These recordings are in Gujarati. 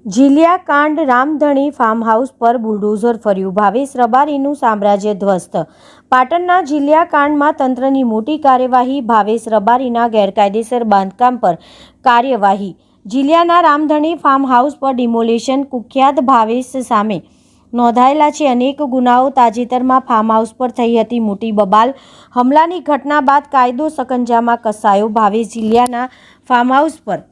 જીલિયા કાંડ રામધણી ફાર્મ હાઉસ પર બુલડોઝર ફર્યું, ભાવેશ રબારીનું સામ્રાજ્ય ધ્વસ્ત। પાટણના જીલિયા કાંડમાં તંત્રની મોટી કાર્યવાહી, ભાવેશ રબારીના ગેરકાયદેસર બાંધકામ પર કાર્યવાહી। જીલિયાના રામધણી ફાર્મ હાઉસ પર ડિમોલિશન કુખ્યાત ભાવેશ સામે નોંધાયેલા છે અનેક ગુનાઓ। તાજેતરમાં ફાર્મ હાઉસ પર થઈ હતી મોટી બબાલ હમલાની ઘટના બાદ કાયદો સકંજામાં કસાયો। ભાવેશ જીલિયાના ફાર્મ હાઉસ પર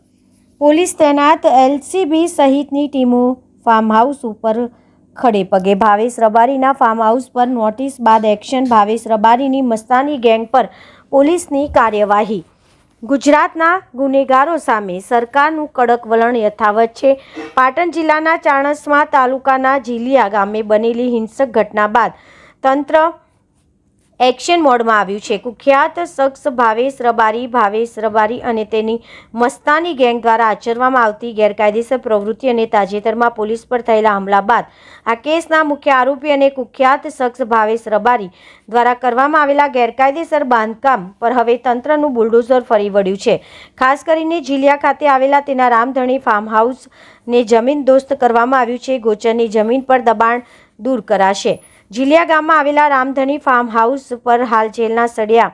પોલીસ તૈનાત, એલસીબી સહિતની ટીમો ફાર્મ હાઉસ ઉપર ખડે પગે। ભાવેશ રબારીના ફાર્મ હાઉસ પર નોટિસ બાદ એક્શન, ભાવેશ રબારીની મસ્તાની ગેંગ પર પોલીસની કાર્યવાહી। ગુજરાતના ગુનેગારો સામે સરકારનું કડક વલણ યથાવત છે। પાટણ જિલ્લાના ચાણસ્મા તાલુકાના જીલિયા ગામે બનેલી હિંસક ઘટના બાદ તંત્ર એક્શન મોડમાં આવ્યું છે। કુખ્યાત શખ્સ ભાવેશ રબારી અને તેની મસ્તાની ગેંગ દ્વારા આચરવામાં આવતી ગેરકાયદેસર પ્રવૃત્તિ અને તાજેતરમાં પોલીસ પર થયેલા હુમલા બાદ આ કેસના મુખ્ય આરોપી અને કુખ્યાત શખ્સ ભાવેશ રબારી દ્વારા કરવામાં આવેલા ગેરકાયદેસર બાંધકામ પર હવે તંત્રનું બુલડોઝર ફરી વળ્યું છે। ખાસ કરીને જીલિયા ખાતે આવેલા તેના રામધણી ફાર્મ હાઉસને જમીન દોસ્ત કરવામાં આવ્યું છે। ગોચરની જમીન પર દબાણ દૂર કરાશે। જીલિયા ગામમાં આવેલા રામધણી ફાર્મ હાઉસ પર હાલ જેલના સળિયા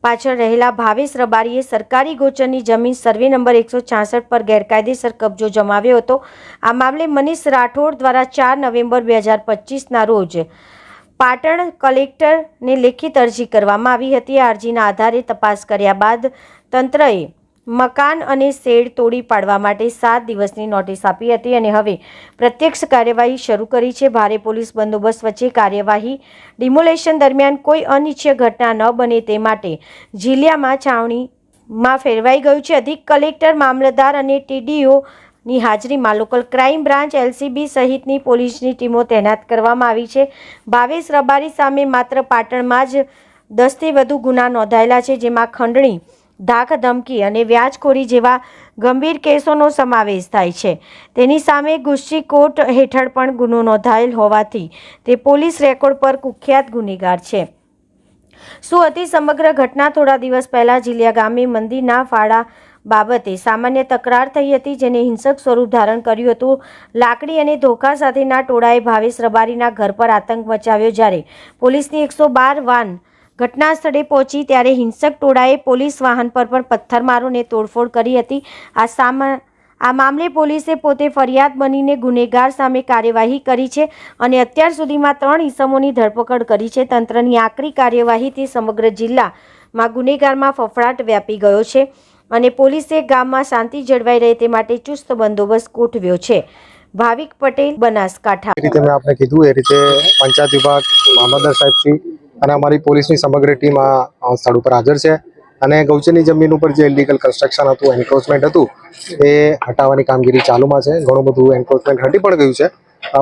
પાછળ રહેલા ભાવેશ રબારીએ સરકારી ગોચરની જમીન સર્વે નંબર 166 પર ગેરકાયદેસર કબજો જમાવ્યો હતો। આ મામલે મનીષ રાઠોડ દ્વારા 4 નવેમ્બર 2025ના રોજ પાટણ કલેક્ટરને લેખિત અરજી કરવામાં આવી હતી। આ અરજીના આધારે તપાસ કર્યા બાદ તંત્રએ મકાન અને શેડ તોડી પાડવા માટે 7 દિવસની નોટિસ આપી હતી અને હવે પ્રત્યક્ષ કાર્યવાહી શરૂ કરી છે। ભારે પોલીસ બંદોબસ્ત વચ્ચે કાર્યવાહી। ડિમોલેશન દરમિયાન કોઈ અનિચ્છનીય ઘટના ન બને તે માટે જીલિયામાં છાવણીમાં ફેરવાઈ ગયું છે। અધિક કલેક્ટર, મામલતદાર અને ટીડીઓની હાજરીમાં લોકલ ક્રાઇમ બ્રાન્ચ, એલસીબી સહિતની પોલીસની ટીમો તૈનાત કરવામાં આવી છે। ભાવેશ રબારી સામે માત્ર પાટણમાં જ 10થી વધુ ગુના નોંધાયેલા છે, જેમાં ખંડણી, ધાક ધમકી અને વ્યાજખોરી જેવા ગંભીર કેસોનો સમાવેશ થાય છે। તેની સામે ગુસ્સી કોર્ટ હેઠળ પણ ગુનો નોંધાયેલ હોવાથી તે પોલીસ રેકોર્ડ પર કુખ્યાત ગુનેગાર છે। શું હતી સમગ્ર ઘટના? થોડા દિવસ પહેલા જીલિયા ગામે મંદિરના ફાળા બાબતે સામાન્ય તકરાર થઈ હતી, જેને હિંસક સ્વરૂપ ધારણ કર્યું હતું। લાકડી અને ધોકા સાથેના ટોળાએ ભાવેશ રબારીના ઘર પર આતંક મચાવ્યો। જ્યારે પોલીસની 112 વાન ઘટના સ્થળે પહોંચી ત્યારે હિંસક ટોળાએ પોલીસ વાહન પર પણ પથ્થરમારો અને તોડફોડ કરી હતી। આ મામલે પોલીસે પોતે ફરિયાદ બનીને ગુનેગાર સામે કાર્યવાહી કરી છે અને અત્યાર સુધીમાં 3 ઇસમોની ધરપકડ કરી છે। તંત્રની આકરી કાર્યવાહીથી સમગ્ર જિલ્લામાં ગુનેગારમાં ફફડાટ વ્યાપી ગયો છે અને પોલીસે ગામમાં શાંતિ જળવાઈ રહે તે માટે ચુસ્ત બંદોબસ્ત ગોઠવ્યો છે। ભાવિક પટેલ, બનાસકાંઠા। રીતે મેં આપને કીધું એ રીતે પંચાયત વિભાગ, મામલતદાર સાહેબશ્રી અને અમારી પોલીસની સમગ્ર ટીમ આ સ્થળ ઉપર હાજર છે અને ગૌચરની જમીન ઉપર જે ઇલીગલ કન્સ્ટ્રક્શન હતું, એન્ક્રોચમેન્ટ હતું, એ હટાવવાની કામગીરી ચાલુમાં છે। ઘણું બધું એન્ક્રોચમેન્ટ હટી પણ ગયું છે।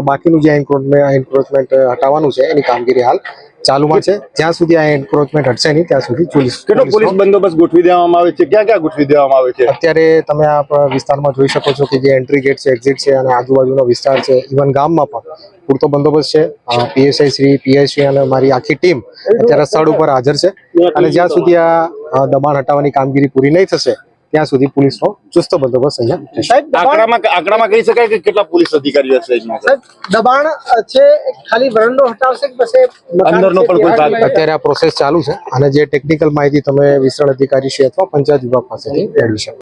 બાકીનું જે એન્ક્રોચમેન્ટ હટાવવાનું છે એની કામગીરી હાલ ચાલુમાં છે। જ્યાં સુધી આ એન્ક્રોચમેન્ટ હટશે નહીં ત્યાં સુધી પોલીસ બંદોબસ્ત ગોઠવી દેવામાં આવે છે? ક્યાં ક્યાં ગોઠવી દેવામાં આવે છે? અત્યારે તમે આ વિસ્તારમાં જોઈ શકો છો કે જે એન્ટ્રી ગેટ છે, એક્ઝિટ છે અને આજુબાજુનો વિસ્તાર છે, ઇવન ગામમાં પણ પૂરતો બંદોબસ્ત છે। પીએસઆઈ શ્રી, પીઆઈ અને મારી આખી ટીમ અત્યારે સ્થળ ઉપર હાજર છે અને જ્યાં સુધી આ દબાણ હટાવવાની કામગીરી પૂરી નહીં થશે ત્યાં સુધી પોલીસનો ચુસ્ત બંદોબસ્ત અહીંયા આંકડામાં કહી શકાય કે કેટલા પોલીસ અધિકારીઓ છે? દબાણ છે ખાલી વરંડો હટાવશે કે પછી અંદરનો પણ કોઈ ભાગ? અત્યારે આ પ્રોસેસ ચાલુ છે અને જે ટેકનિકલ માહિતી તમે વિસ્તરણ અધિકારી છે અથવા પંચાયત વિભાગ પાસેથી મેળવી શકો।